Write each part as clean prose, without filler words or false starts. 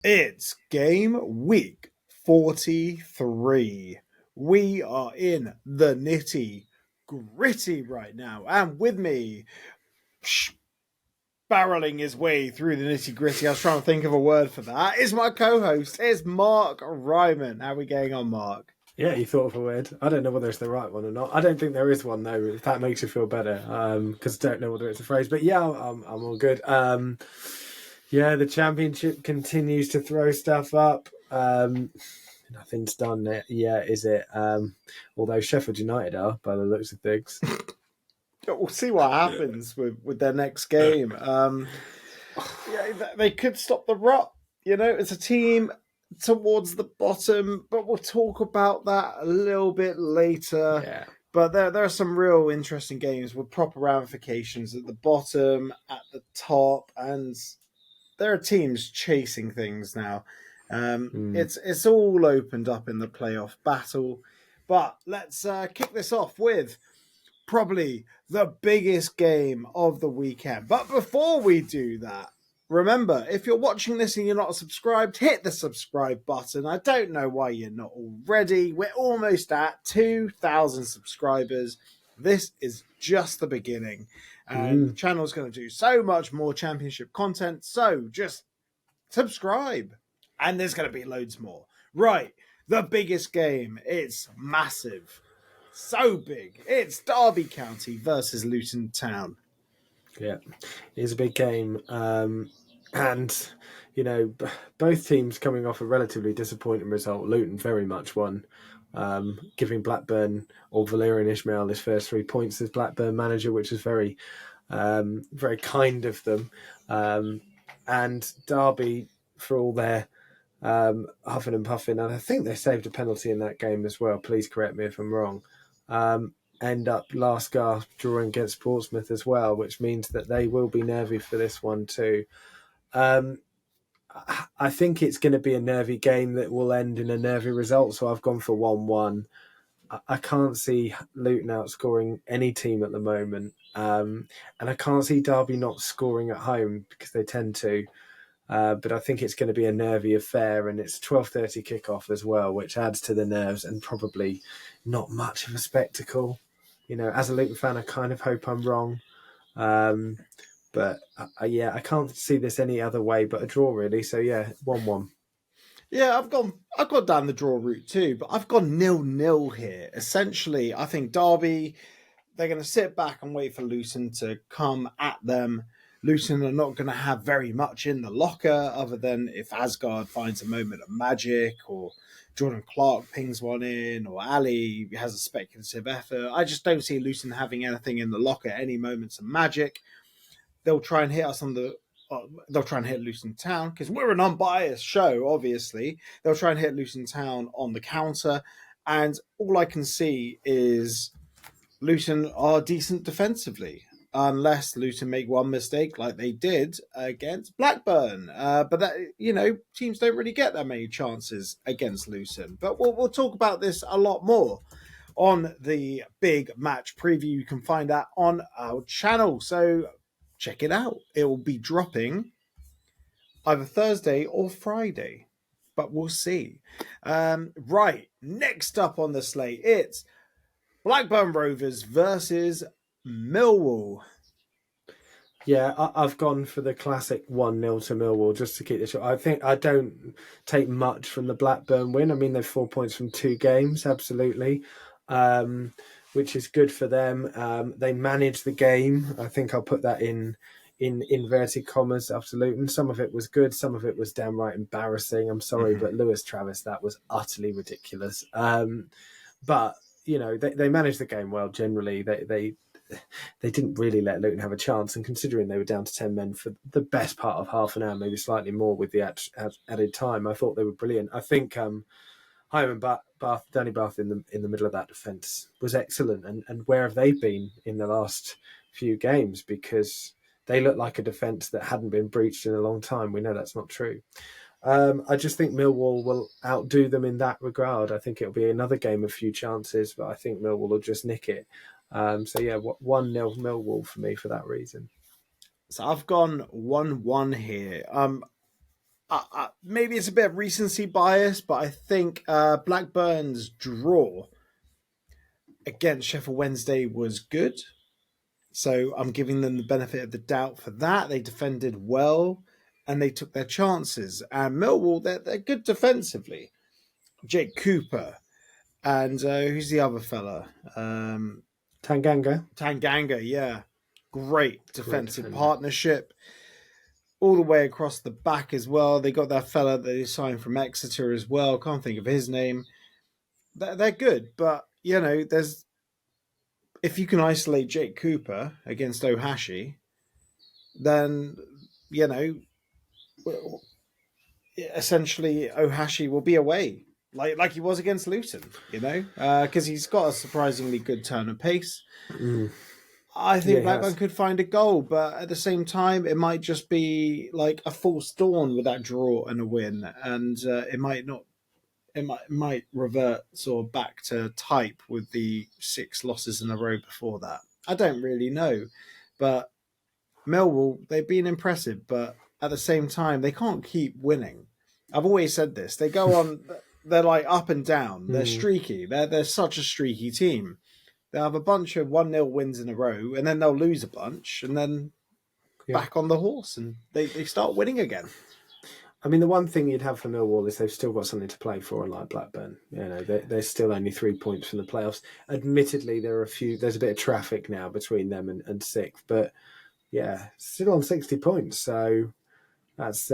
It's game week 43. We are in the nitty gritty right now. And with me, barreling his way through the nitty gritty, I was trying to think of a word for that, is my co host. It's Mark Ryman. How are we getting on, Mark? Yeah, you thought of a word. I don't know whether it's the right one or not. I don't think there is one though. If that makes you feel better, because I don't know whether it's a phrase. But yeah, I'm all good. Yeah, the championship continues to throw stuff up. Nothing's done yet, is it? Although Sheffield United are, by the looks of things. We'll see what happens with their next game. Yeah, they could stop the rot. You know, it's a team towards the bottom, but we'll talk about that a little bit later. Yeah. But there are some real interesting games with proper ramifications at the bottom, at the top, and there are teams chasing things now. It's all opened up in the playoff battle. But let's kick this off with probably the biggest game of the weekend. But before we do that, remember, if you're watching this and you're not subscribed, hit the subscribe button. I don't know why you're not already. We're almost at 2,000 subscribers. This is just the beginning. And the channel's going to do so much more championship content. So just subscribe. And there's going to be loads more. Right. The biggest game. It's massive. So big. It's Derby County versus Luton Town. Yeah, it's a big game. And, you know, both teams coming off a relatively disappointing result. Luton very much won, giving Blackburn or Valerian Ismail his first 3 points as Blackburn manager, which is very, very kind of them. And Derby, for all their huffing and puffing, and I think they saved a penalty in that game as well. Please correct me if I'm wrong. End up last gasp drawing against Portsmouth as well, which means that they will be nervy for this one too. I think it's going to be a nervy game that will end in a nervy result, so I've gone for 1-1. I can't see Luton outscoring any team at the moment, and I can't see Derby not scoring at home because they tend to. But I think it's going to be a nervy affair, and it's 12:30 kickoff as well, which adds to the nerves and probably not much of a spectacle. You know, as a Luton fan, I kind of hope I'm wrong. But yeah, I can't see this any other way but a draw, really. So yeah, 1-1. Yeah, I've gone down the draw route too, but I've gone 0-0 here. Essentially, I think Derby, they're going to sit back and wait for Luton to come at them. Luton are not going to have very much in the locker other than if Asgard finds a moment of magic or Jordan Clark pings one in or Ali has a speculative effort. I just don't see Luton having anything in the locker, any moments of magic. They'll try and hit us on the they'll try and hit Luton Town because we're an unbiased show, obviously. They'll try and hit Luton Town on the counter. And all I can see is Luton are decent defensively, unless Luton make one mistake like they did against Blackburn. But that, you know, teams don't really get that many chances against Luton. But we'll talk about this a lot more on the big match preview. You can find that on our channel. So check it out. It will be dropping either Thursday or Friday, but we'll see. Right, next up on the slate, it's Blackburn Rovers versus Millwall. Yeah, I've gone for the classic 1-0 to Millwall just to keep this short. I think I don't take much from the Blackburn win. I mean, they've 4 points from 2 games, absolutely, which is good for them. They managed the game. I think I'll put that in inverted commas, absolutely. And some of it was good, some of it was downright embarrassing. I'm sorry, but Lewis Travis, that was utterly ridiculous. But, you know, they managed the game well generally. They didn't really let Luton have a chance, and considering they were down to 10 men for the best part of half an hour, maybe slightly more with the added time, I thought they were brilliant. I think Hyman Danny Bath in the middle of that defence was excellent, and where have they been in the last few games? Because they look like a defence that hadn't been breached in a long time. We know that's not true. I just think Millwall will outdo them in that regard. I think it'll be another game of few chances, but I think Millwall will just nick it. So yeah, 1-0 Millwall for me for that reason. So I've gone 1-1 here. maybe it's a bit of recency bias, but I think Blackburn's draw against Sheffield Wednesday was good. So I'm giving them the benefit of the doubt for that. They defended well and they took their chances. And Millwall, they're good defensively. Jake Cooper and who's the other fella? Tanganga, yeah. Great defensive partnership. All the way across the back as well. They got that fella that they signed from Exeter as well. Can't think of his name. They're good, but, if you can isolate Jake Cooper against Ohashi, then, essentially Ohashi will be away, like he was against Luton, because he's got a surprisingly good turn of pace. I think Blackburn could find a goal, but at the same time, it might just be like a false dawn with that draw and a win, and it might not. It might revert sort of back to type with the 6 losses in a row before that. I don't really know, but Millwall, they've been impressive, but at the same time, they can't keep winning. I've always said this. They go on, they're like up and down. They're streaky. They're such a streaky team. They'll have a bunch of 1-0 wins in a row, and then they'll lose a bunch, and then back on the horse, and they start winning again. I mean, the one thing you'd have for Millwall is they've still got something to play for, unlike Blackburn. They're still only 3 points from the playoffs. Admittedly, there's a bit of traffic now between them and 6th, but still on 60 points. So that's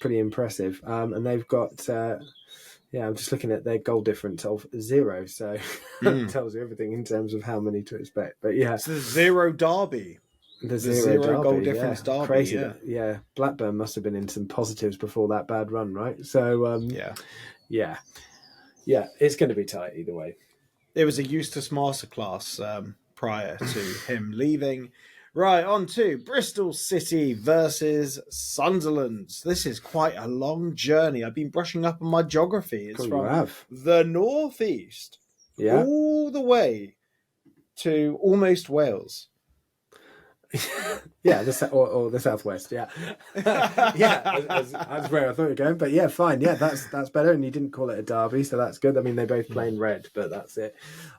pretty impressive. And they've got, I'm just looking at their goal difference of 0. So that tells you everything in terms of how many to expect. But it's the 0 derby. The zero goal difference derby. Crazy. Yeah. Blackburn must have been in some positives before that bad run, right? So, it's going to be tight either way. It was a Eustace masterclass prior to him leaving. Right, on to Bristol City versus Sunderland. This is quite a long journey. I've been brushing up on my geography. It's from the northeast all the way to almost Wales. Or the southwest. That's where I thought you were going. But fine. That's better. And you didn't call it a derby, so that's good. I mean, they both play in red, but that's it.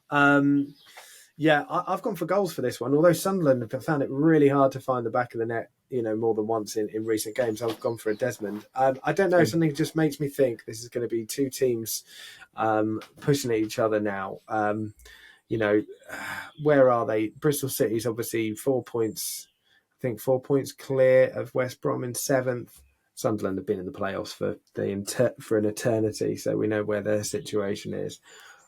I've gone for goals for this one. Although Sunderland have found it really hard to find the back of the net, more than once in recent games. I've gone for a Desmond. I don't know. Something just makes me think this is going to be two teams pushing at each other now. Where are they? Bristol City's obviously 4 points. I think 4 points clear of West Brom in 7th. Sunderland have been in the playoffs for an eternity, so we know where their situation is.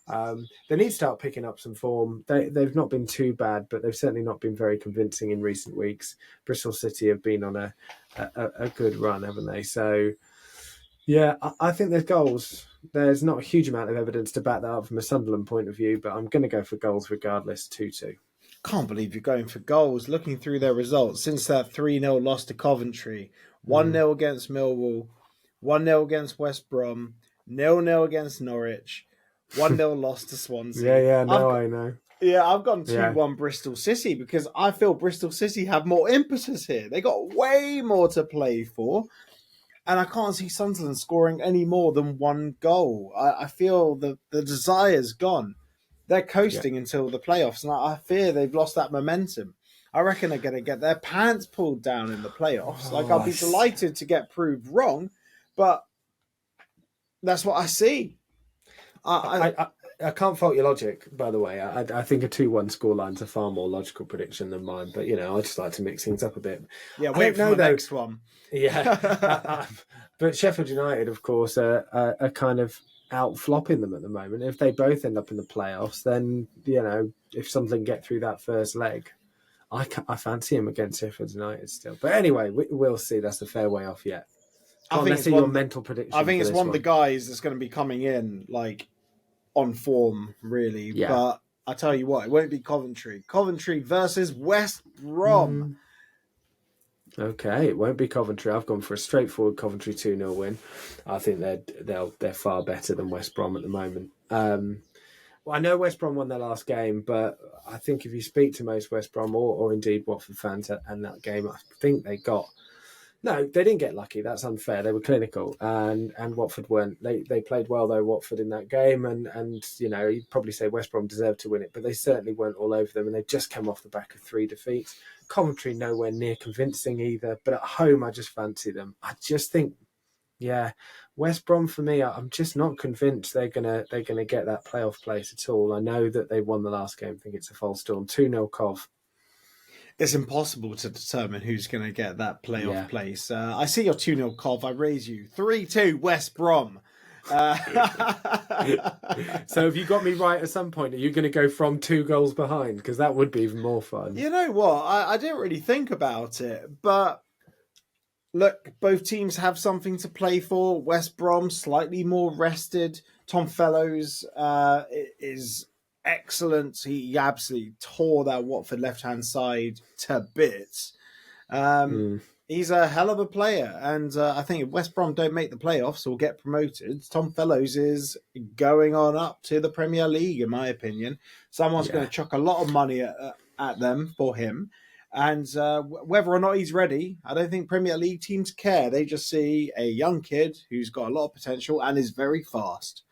They need to start picking up some form. They've not been too bad, but they've certainly not been very convincing in recent weeks. Bristol City have been on a good run, haven't they? So, I think there's goals. There's not a huge amount of evidence to back that up from a Sunderland point of view, but I'm going to go for goals regardless, 2-2. Can't believe you're going for goals. Looking through their results, since that 3-0 loss to Coventry, 1-0 against Millwall, 1-0 against West Brom, 0-0 against Norwich, 1-0 loss to Swansea. I know. Yeah, I've gone 2-1 Bristol City because I feel Bristol City have more impetus here. They got way more to play for. And I can't see Sunderland scoring any more than 1 goal. I feel the desire's gone. They're coasting until the playoffs, and I fear they've lost that momentum. I reckon they're going to get their pants pulled down in the playoffs. I'll be delighted to get proved wrong, but that's what I see. I can't fault your logic, by the way. I think a 2-1 scoreline's a far more logical prediction than mine, but, I just like to mix things up a bit. Yeah, wait for the next one. Yeah. But Sheffield United, of course, are kind of out-flopping them at the moment. If they both end up in the playoffs, then, if Sunderland get through that first leg, I fancy him against Sheffield United still. But anyway, we'll see. That's a fair way off yet. Let's see your mental prediction. I think it's one of the guys that's going to be coming in, on form, really. Yeah. But I tell you what, it won't be Coventry. Coventry versus West Brom. Okay, it won't be Coventry. I've gone for a straightforward Coventry 2-0 win. I think they're far better than West Brom at the moment. Well, I know West Brom won their last game, but I think if you speak to most West Brom or indeed Watford fans and that game, I think they got No, they didn't get lucky. That's unfair. They were clinical, and Watford weren't. They played well though, Watford, in that game, and you'd probably say West Brom deserved to win it, but they certainly weren't all over them, and they just came off the back of 3 defeats. Coventry nowhere near convincing either, but at home I just fancy them. I just think, yeah, West Brom for me, I'm just not convinced they're gonna get that playoff place at all. I know that they won the last game. I think it's a false dawn, 2-0 Cov. It's impossible to determine who's going to get that playoff place. I see your 2-0 Cov. I raise you 3-2 West Brom. So have you got me right at some point? Are you going to go from 2 goals behind? Because that would be even more fun. You know what? I didn't really think about it, but look, both teams have something to play for. West Brom slightly more rested. Tom Fellows is excellent. He absolutely tore that Watford left-hand side to bits. He's a hell of a player, and I think if West Brom don't make the playoffs or get promoted, Tom Fellows is going on up to the Premier League, in my opinion. Someone's going to chuck a lot of money at them for him, and whether or not he's ready, I don't think Premier League teams care. They just see a young kid who's got a lot of potential and is very fast.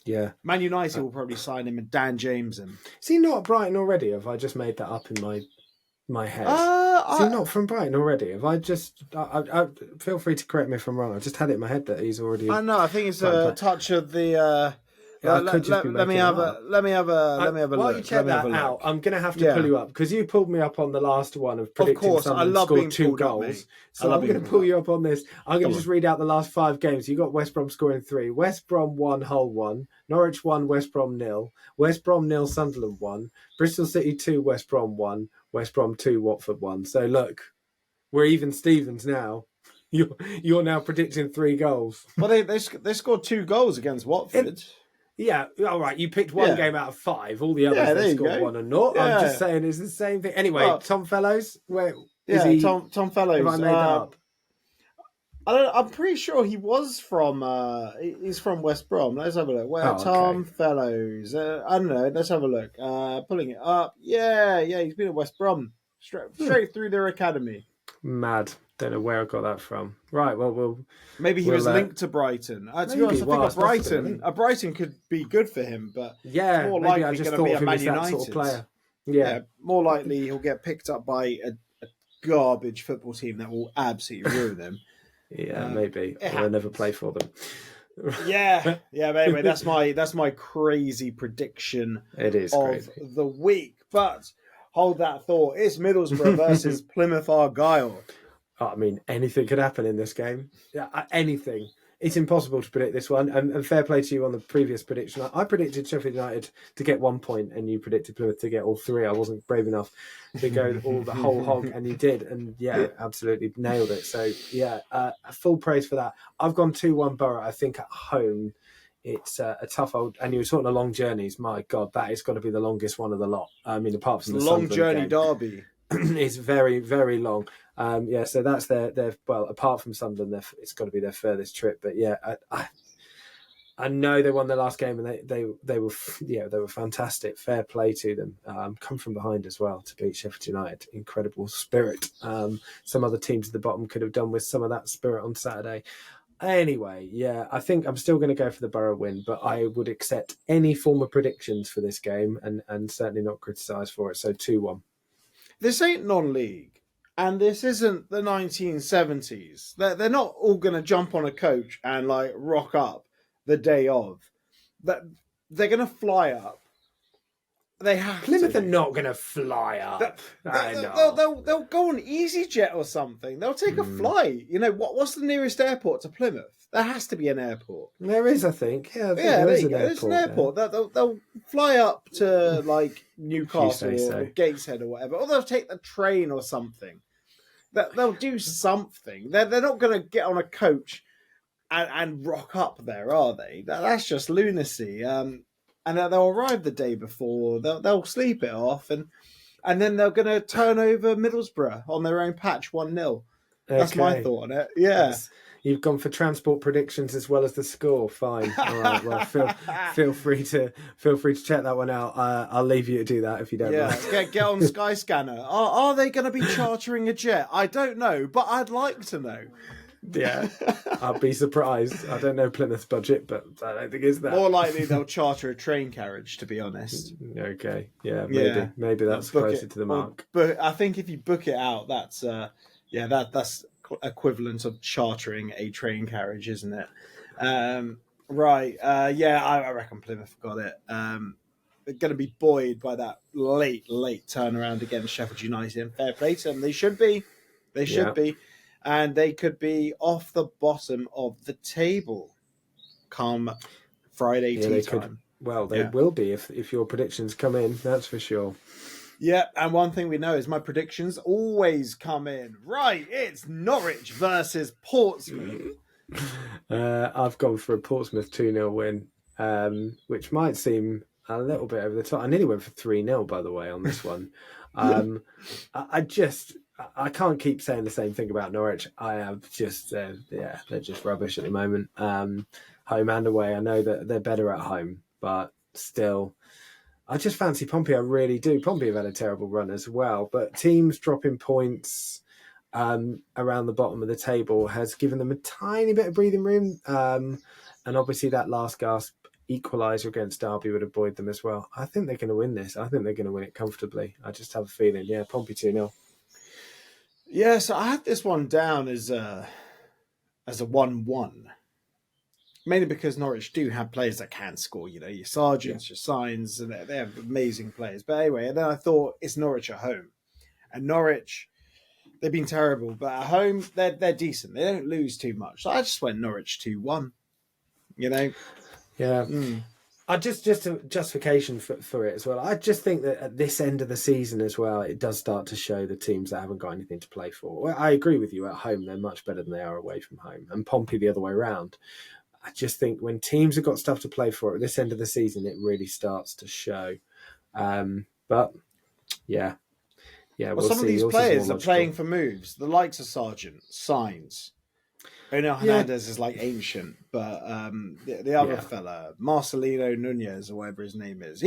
Yeah. Man United will probably sign him and Dan James him. Is he not at Brighton already? Have I just made that up in my head? Is he not from Brighton already? Have I just... I feel free to correct me if I'm wrong. I just had it in my head that he's already... I know. I think it's a touch of the... Let me have a look. While you check that out, I'm going to have to pull you up because you pulled me up on the last one of predicting someone scored 2 goals. So I'm going to pull you up on this. I'm going to just read out the last 5 games. You got West Brom scoring 3. West Brom 1, Hull 1. Norwich 1, West Brom 0. West Brom 0, Sunderland 1. Bristol City 2, West Brom 1. West Brom 2, Watford 1. So look, we're even Stevens now. You're now predicting 3 goals. Well, they scored 2 goals against Watford. Yeah, all right. You picked 1 game out of 5. All the others they scored 1 and 0. I'm just saying it's the same thing. Anyway, Tom Fellows, where is he? Tom Fellows. Have I made that up? I'm pretty sure he was from. He's from West Brom. Let's have a look. Where Tom Fellows? I don't know. Let's have a look. Pulling it up. Yeah. He's been at West Brom straight through their academy. Mad. Don't know where I got that from. Right, well, maybe he was linked to Brighton. To be honest, I think a Brighton could be good for him, but yeah, more maybe likely I just going to be thought a Man that United sort of player. Yeah, more likely he'll get picked up by a garbage football team that will absolutely ruin him. Yeah, maybe. Or I'll never play for them. yeah. But anyway, that's my crazy prediction. It is of crazy. The week, but hold that thought. It's Middlesbrough versus Plymouth Argyle. I mean, anything could happen in this game. Yeah, anything. It's impossible to predict this one. And fair play to you on the previous prediction. I predicted Sheffield United to get 1 point, and you predicted Plymouth to get all 3. I wasn't brave enough to go the whole hog, and you did. And yeah, absolutely nailed it. So yeah, full praise for that. I've gone 2-1 Borough. I think at home it's a tough old. And you were talking the long journeys. My God, that has got to be the longest one of the lot. I mean, apart from the long journey game. derby. It's very, very long. So that's their well, apart from Sunderland, it's got to be their furthest trip. But yeah, I know they won their last game and they were fantastic. Fair play to them. Come from behind as well to beat Sheffield United. Incredible spirit. Some other teams at the bottom could have done with some of that spirit on Saturday. Anyway, yeah, I think I'm still going to go for the Borough win, but I would accept any form of predictions for this game and certainly not criticise for it. So 2-1. This ain't non-league, and this isn't the 1970s. They're not all going to jump on a coach and like rock up the day of. They're going to fly up. They have Plymouth to. are not going to fly up. They'll go on EasyJet or something. They'll take a flight. You know what's the nearest airport to Plymouth? There has to be an airport. There is, I think. There is an airport. There's an airport. They'll fly up to like Newcastle or Gateshead or whatever, or they'll take the train or something. They'll do something. They're not going to get on a coach and rock up there, are they? That's just lunacy. And they'll arrive the day before. They'll sleep it off, and then they're going to turn over Middlesbrough on their own patch 1-0. That's my thought on it. Yeah. You've gone for transport predictions as well as the score. Fine. All right. Well, feel free to check that one out. I'll leave you to do that if you don't mind. Get on Skyscanner. Are they going to be chartering a jet? I don't know, but I'd like to know. Yeah, I'd be surprised. I don't know Plymouth's budget, but I don't think it's that. More likely they'll charter a train carriage, to be honest. Okay. Yeah. Maybe that's closer to the mark. But I think if you book it out, that's that's equivalent of chartering a train carriage, isn't it? Right. I reckon Plymouth got it. They're going to be buoyed by that late turnaround against Sheffield United. And fair play to them. They should be. And they could be off the bottom of the table come Friday tea time. Well, they will be if your predictions come in, that's for sure. Yeah, and one thing we know is my predictions always come in. Right, it's Norwich versus Portsmouth. I've gone for a Portsmouth 2-0 win, which might seem a little bit over the top. I nearly went for 3-0, by the way, on this one. I can't keep saying the same thing about Norwich. I have just, they're just rubbish at the moment. Home and away. I know that they're better at home, but still, I just fancy Pompey. I really do. Pompey have had a terrible run as well, but teams dropping points around the bottom of the table has given them a tiny bit of breathing room. And obviously that last gasp equaliser against Derby would have buoyed them as well. I think they're going to win this. I think they're going to win it comfortably. I just have a feeling. Yeah, Pompey 2-0. Yeah, so I had this one down as a 1-1. Mainly because Norwich do have players that can score, your Sargents, your Signs, and they have amazing players. But anyway, and then I thought it's Norwich at home. And Norwich, they've been terrible, but at home, they're decent. They don't lose too much. So I just went Norwich 2-1, Yeah. I just a justification for it as well. I just think that at this end of the season as well, it does start to show the teams that haven't got anything to play for. Well, I agree with you. At home, they're much better than they are away from home. And Pompey the other way around. I just think when teams have got stuff to play for at this end of the season, it really starts to show. But yeah. Well, some of these players are playing for moves. The likes of Sargent, Signs. Hernandez is like ancient, but the other fella, Marcelino Nunez or whatever his name is,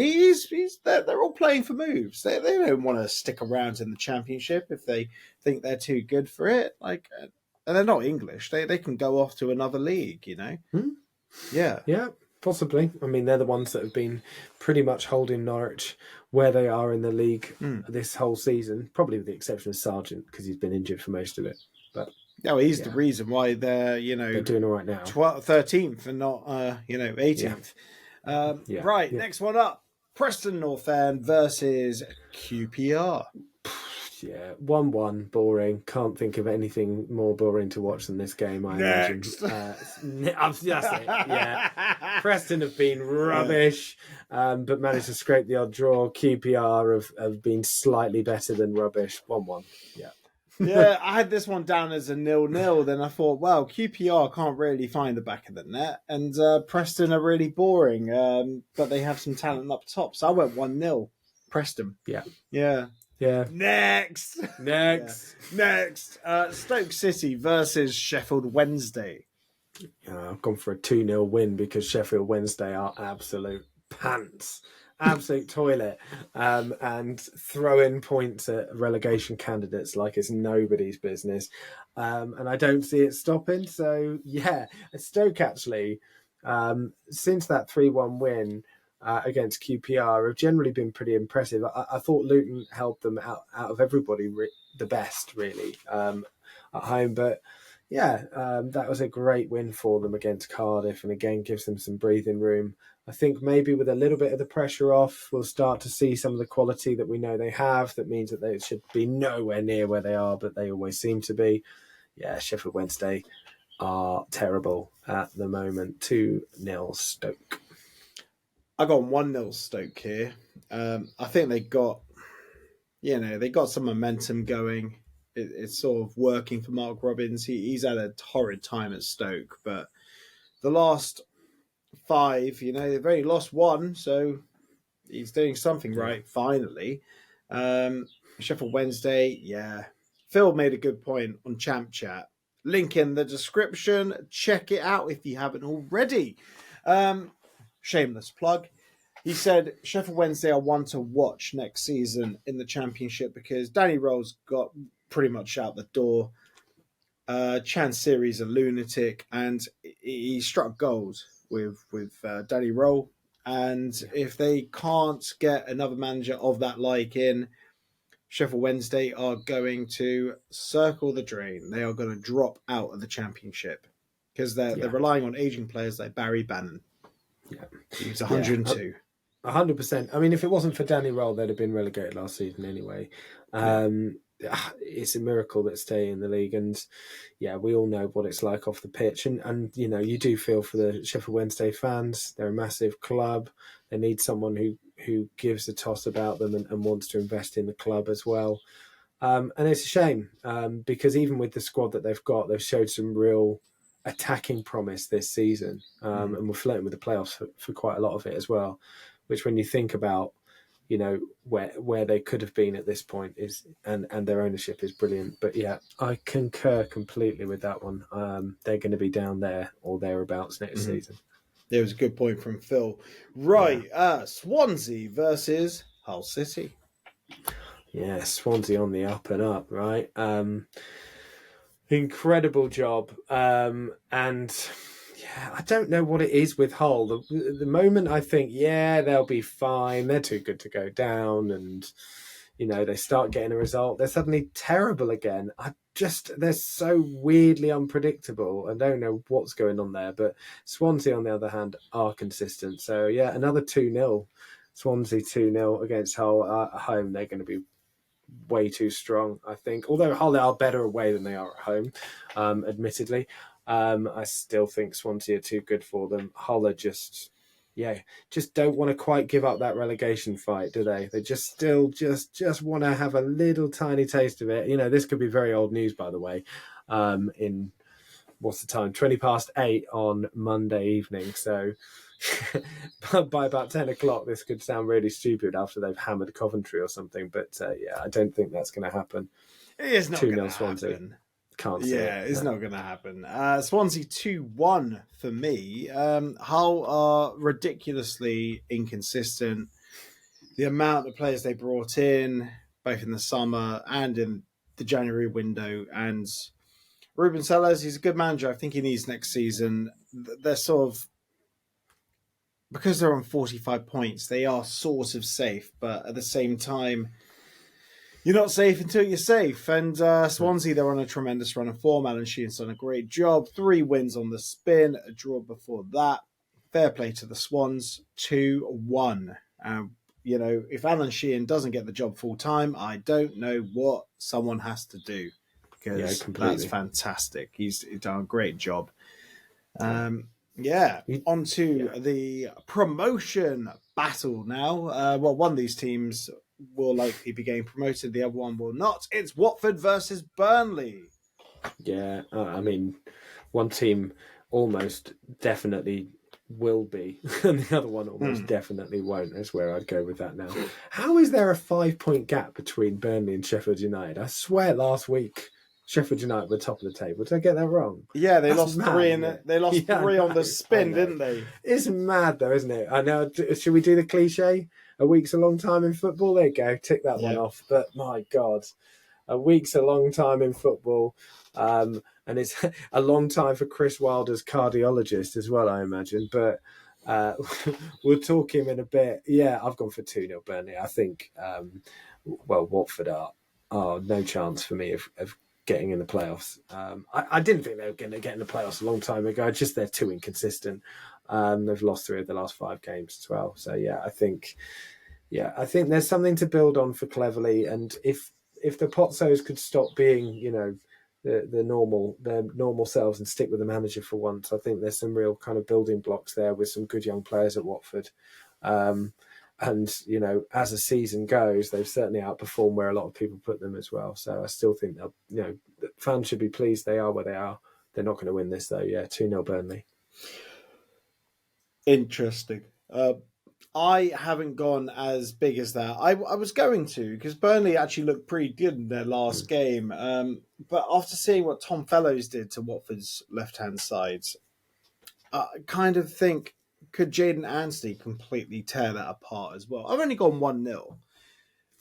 they're all playing for moves. They don't want to stick around in the Championship if they think they're too good for it. And they're not English. They can go off to another league, Yeah, possibly. I mean, they're the ones that have been pretty much holding Norwich where they are in the league this whole season, probably with the exception of Sargent because he's been injured for most of it, but. No, he's the reason why they're doing all right now. 13th and not 18th. Right, next one up: Preston North End versus QPR. Yeah, 1-1, boring. Can't think of anything more boring to watch than this game. I imagine. That's it. Yeah, Preston have been rubbish, but managed to scrape the odd draw. QPR have been slightly better than rubbish. 1-1. Yeah. Yeah, I had this one down as a 0-0. Then I thought, well, QPR can't really find the back of the net, and Preston are really boring, but they have some talent up top. So I went 1-0, Preston. Yeah. Next. Stoke City versus Sheffield Wednesday. I've gone for a 2-0 win because Sheffield Wednesday are absolute pants. Absolute toilet, and throwing points at relegation candidates like it's nobody's business, and I don't see it stopping. So Stoke actually, since that 3-1 win against QPR, have generally been pretty impressive. I thought Luton held them out of everybody the best really at home, but. That was a great win for them against Cardiff, and again gives them some breathing room. I think maybe with a little bit of the pressure off, we'll start to see some of the quality that we know they have. That means that they should be nowhere near where they are, but they always seem to be. Yeah, Sheffield Wednesday are terrible at the moment. 2-0 Stoke. I got 1-0 Stoke here. I think they got some momentum going. It's sort of working for Mark Robbins. He's had a horrid time at Stoke, but the last 5, they've only lost 1, so he's doing something right, finally. Sheffield Wednesday, Phil made a good point on Champ Chat. Link in the description. Check it out if you haven't already. Shameless plug. He said Sheffield Wednesday are one to watch next season in the Championship because Danny Roll's got pretty much out the door. Chan Siri's a lunatic, and he struck gold with Danny Roll. And if they can't get another manager of that like in, Sheffield Wednesday are going to circle the drain. They are going to drop out of the Championship because they're relying on aging players like Barry Bannon. Yeah, he's 102. 100%. I mean, if it wasn't for Danny Roll, they'd have been relegated last season anyway. It's a miracle that stay in the league, and we all know what it's like off the pitch. And you know, you do feel for the Sheffield Wednesday fans. They're a massive club. They need someone who gives a toss about them and wants to invest in the club as well. And it's a shame because even with the squad that they've got, they've showed some real attacking promise this season, and we're flirting with the playoffs for quite a lot of it as well. Which, when you think about, you know, where they could have been at this point is, and their ownership is brilliant. But yeah, I concur completely with that one. They're going to be down there or thereabouts next season. There was a good point from Phil. Right, Swansea versus Hull City. Yeah, Swansea on the up and up, right? Incredible job, and I don't know what it is with Hull. The moment I think, they'll be fine, they're too good to go down, and you know, they start getting a result, they're suddenly terrible again. They're so weirdly unpredictable. I don't know what's going on there, but Swansea, on the other hand, are consistent. So yeah, another 2-0. Swansea 2-0 against Hull at home. They're going to be way too strong, I think. Although Hull are better away than they are at home, admittedly. I still think Swansea are too good for them. Hull are just don't want to quite give up that relegation fight, do they? They just still want to have a little tiny taste of it. You know, this could be very old news, by the way. In what's the time? 8:20 on Monday evening. So by about 10 o'clock, this could sound really stupid after they've hammered Coventry or something. But I don't think that's going to happen. It is not going to happen. Can't see it. It's not going to happen. Swansea 2-1 for me. Hull are ridiculously inconsistent. The amount of players they brought in, both in the summer and in the January window, and Ruben Sellers, he's a good manager. I think he needs next season. They're sort of, because they're on 45 points, they are sort of safe, but at the same time, you're not safe until you're safe. And Swansea, they're on a tremendous run of form. Alan Sheehan's done a great job. 3 wins on the spin, a draw before that. Fair play to the Swans, 2-1. You know, if Alan Sheehan doesn't get the job full time, I don't know what someone has to do, because that's fantastic. He's done a great job. On to the promotion battle now. One of these teams will likely be getting promoted, the other one will not. It's Watford versus Burnley. Yeah, I mean, one team almost definitely will be, and the other one almost definitely won't. That's where I'd go with that now. How is there a 5-point gap between Burnley and Sheffield United? I swear last week Sheffield United were top of the table. Did I get that wrong? Yeah, they lost three on the spin, didn't they? It's mad though, isn't it? I know. Should we do the cliche? A week's a long time in football. There you go. Tick that one off. But my God, a week's a long time in football. And it's a long time for Chris Wilder's cardiologist as well, I imagine. But we'll talk him in a bit. Yeah, I've gone for 2-0 Burnley. I think, Watford are no chance for me of getting in the playoffs. I didn't think they were going to get in the playoffs a long time ago. Just they're too inconsistent. They've lost 3 of the last 5 games as well. So I think there's something to build on for Cleverley. And if the Pozzos could stop being, you know, their normal selves and stick with the manager for once, I think there's some real kind of building blocks there with some good young players at Watford. And, you know, as the season goes, they've certainly outperformed where a lot of people put them as well. So I still think they'll, you know, fans should be pleased they are where they are. They're not going to win this though. 2-0 Burnley. Interesting. I haven't gone as big as that. I was going to, because Burnley actually looked pretty good in their last game. But after seeing what Tom Fellows did to Watford's left-hand side, I kind of think, could Jaden Anstey completely tear that apart as well? I've only gone 1-0,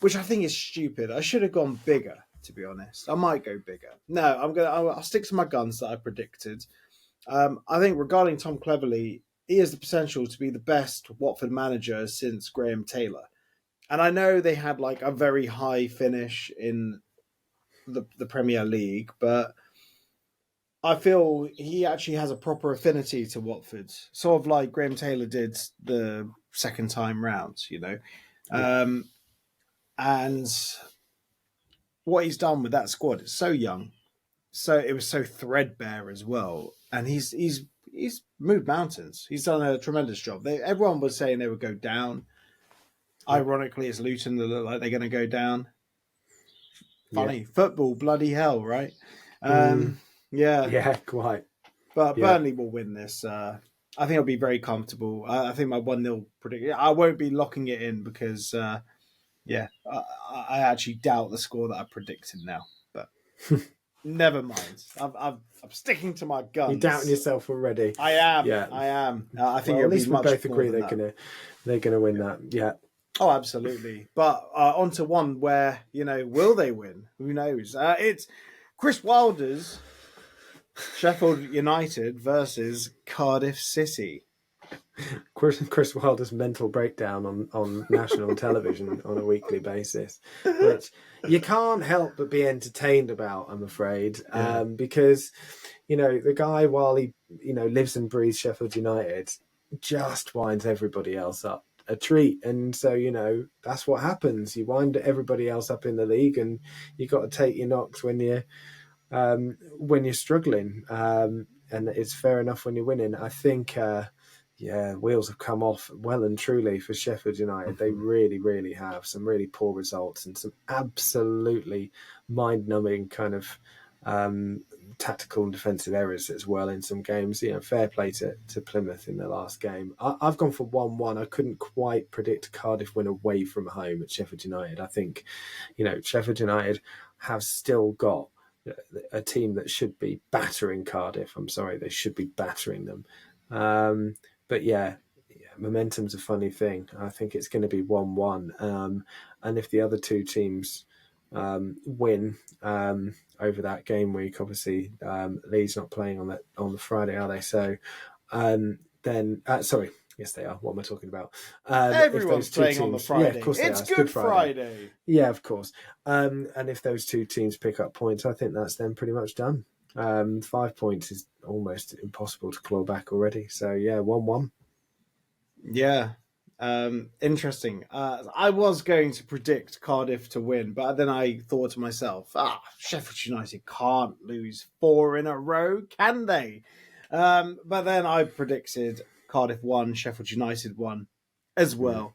which I think is stupid. I should have gone bigger, to be honest. I might go bigger. No, I'll stick to my guns that I predicted. I think regarding Tom Cleverley, he has the potential to be the best Watford manager since Graham Taylor. And I know they had like a very high finish in the Premier League, but I feel he actually has a proper affinity to Watford, sort of like Graham Taylor did the second time round, you know. And what he's done with that squad is so young, so it was so threadbare as well, and he's moved mountains. He's done a tremendous job. Everyone was saying they would go down. Ironically, it's Luton that look like they're going to go down. Funny football, bloody hell, right? Yeah, quite. But Burnley will win this. I think it'll be very comfortable. I think my 1-0 prediction. I won't be locking it in because, I actually doubt the score that I predicted now. But never mind. I'm sticking to my guns. You're doubting yourself already. I am. Yeah, I am. I think at least we both agree they're gonna win that. Yeah. Oh, absolutely. But on to one where, will they win? Who knows? It's Chris Wilder's Sheffield United versus Cardiff City. Chris Wilder's mental breakdown on national television on a weekly basis, which you can't help but be entertained about, I'm afraid, because, the guy, while he, lives and breathes Sheffield United, just winds everybody else up a treat. And so, that's what happens. You wind everybody else up in the league, and you got to take your knocks when you're struggling. And it's fair enough when you're winning. I think, wheels have come off well and truly for Sheffield United. They really, really have some really poor results and some absolutely mind-numbing kind of tactical and defensive errors as well in some games. Fair play to Plymouth in their last game. I've gone for 1-1. I couldn't quite predict Cardiff win away from home at Sheffield United. I think, Sheffield United have still got a team that should be battering Cardiff. I'm sorry, they should be battering them. But momentum's a funny thing. I think it's going to be 1-1. And if the other two teams win over that game week, obviously Leeds not playing on the Friday, are they? So yes, they are. What am I talking about? Everyone's playing on the Friday. Yeah, of course it's Good Friday. Yeah, of course. And if those two teams pick up points, I think that's then pretty much done. 5 points is almost impossible to claw back already. So 1-1. Yeah. Interesting. I was going to predict Cardiff to win, but then I thought to myself, Sheffield United can't lose 4 in a row, can they? But then I predicted Cardiff 1, Sheffield United 1 as well.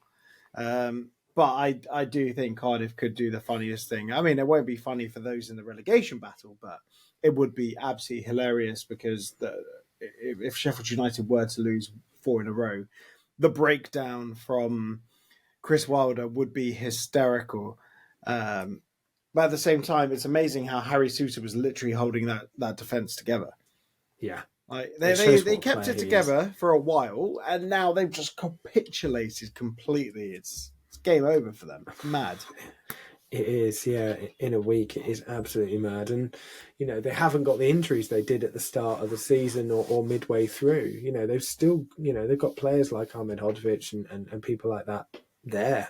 But I do think Cardiff could do the funniest thing. I mean, it won't be funny for those in the relegation battle, but it would be absolutely hilarious because if Sheffield United were to lose 4 in a row, the breakdown from Chris Wilder would be hysterical. But at the same time, it's amazing how Harry Souttar was literally holding that defence together. Yeah. They kept it together for a while, and now they've just capitulated completely. It's game over for them. Mad. It is, yeah. In a week, it is absolutely mad. And, they haven't got the injuries they did at the start of the season or midway through. They've still, they've got players like Ahmed Hodovic and people like that there.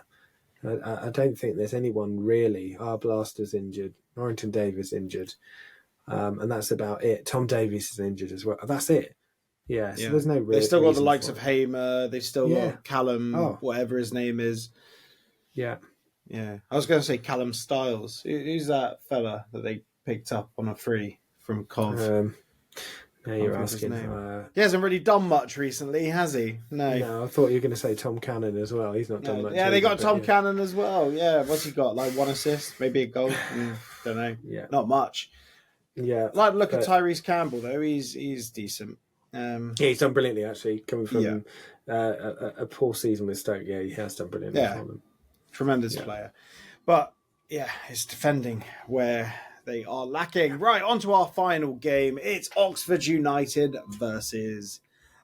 I don't think there's anyone really. Our Blaster's injured. Norrington Davis injured. And that's about it. Tom Davies is injured as well. That's it. Yeah, so there's no real. They've still got the likes of Hamer. They've still got Callum, whatever his name is. Yeah. Yeah. I was going to say Callum Styles. Who's that fella that they picked up on a free from Cov? Now you're asking. He hasn't really done much recently, has he? No, I thought you were going to say Tom Cannon as well. He's not done much. Yeah, they got Tom Cannon as well. Yeah, what's he got? Like 1 assist, maybe a goal? Don't know. Yeah. Not much. Yeah. Look at Tyrese Campbell, though. He's decent. Yeah, he's done brilliantly actually. Coming from Yeah. a poor season with Stoke, yeah, he has done brilliantly Yeah. for them. Tremendous player. But yeah, it's defending where they are lacking. Right, on to our final game. It's Oxford United versus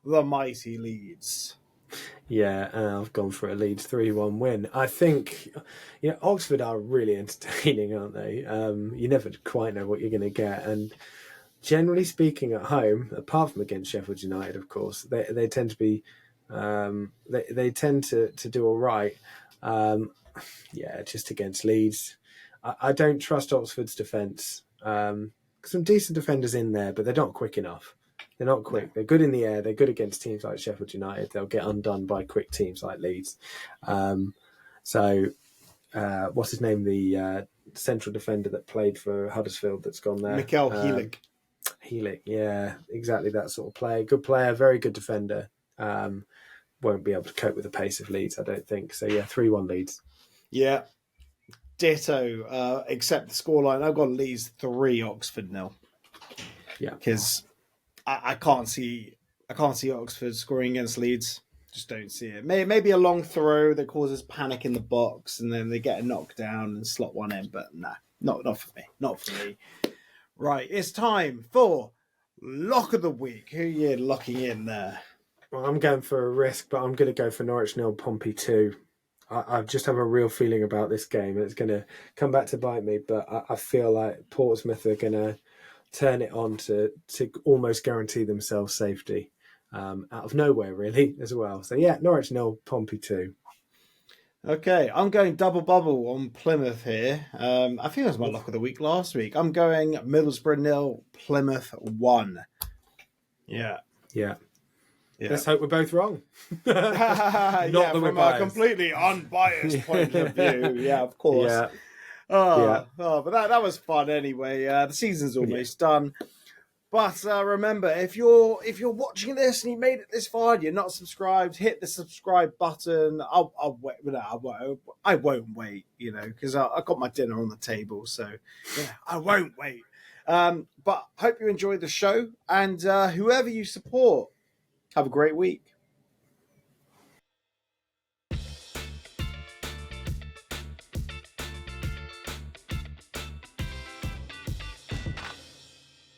the mighty Leeds. Yeah, I've gone for a Leeds 3-1 win. I think, Oxford are really entertaining, aren't they? You never quite know what you're going to get. And generally speaking, at home, apart from against Sheffield United, of course, they tend to be, they tend to do all right. Just against Leeds. I don't trust Oxford's defence. Some decent defenders in there, but they're not quick enough. They're not quick. No. They're good in the air. They're good against teams like Sheffield United. They'll get undone by quick teams like Leeds. What's his name? The central defender that played for Huddersfield that's gone there. Mikel Helik. Helik, yeah, exactly that sort of player. Good player, very good defender. Won't be able to cope with the pace of Leeds, I don't think. So, 3-1 Leeds. Yeah. Ditto, except the scoreline. I've got Leeds 3, Oxford 0. Yeah. Because I can't see Oxford scoring against Leeds. Just don't see it. Maybe a long throw that causes panic in the box and then they get a knockdown and slot one in. But nah, not for me. Not for me. Right, it's time for Lock of the Week. Who are you locking in there? Well, I'm going for a risk, but I'm going to go for Norwich 0, Pompey 2. I just have a real feeling about this game, and it's going to come back to bite me. But I feel like Portsmouth are going to turn it on to almost guarantee themselves safety out of nowhere, really, as well. So, Norwich 0, Pompey 2. Okay, I'm going double bubble on Plymouth here. I think that was my lock of the week last week. I'm going Middlesbrough 0, Plymouth 1. Yeah. Let's hope we're both wrong. Not that from a completely unbiased point of view. Yeah, of course. But that was fun anyway. The season's almost done. But remember, if you're watching this and you made it this far and you're not subscribed, hit the subscribe button. I'll wait. I won't wait, because I've got my dinner on the table. So I won't wait. But hope you enjoyed the show, and whoever you support, have a great week.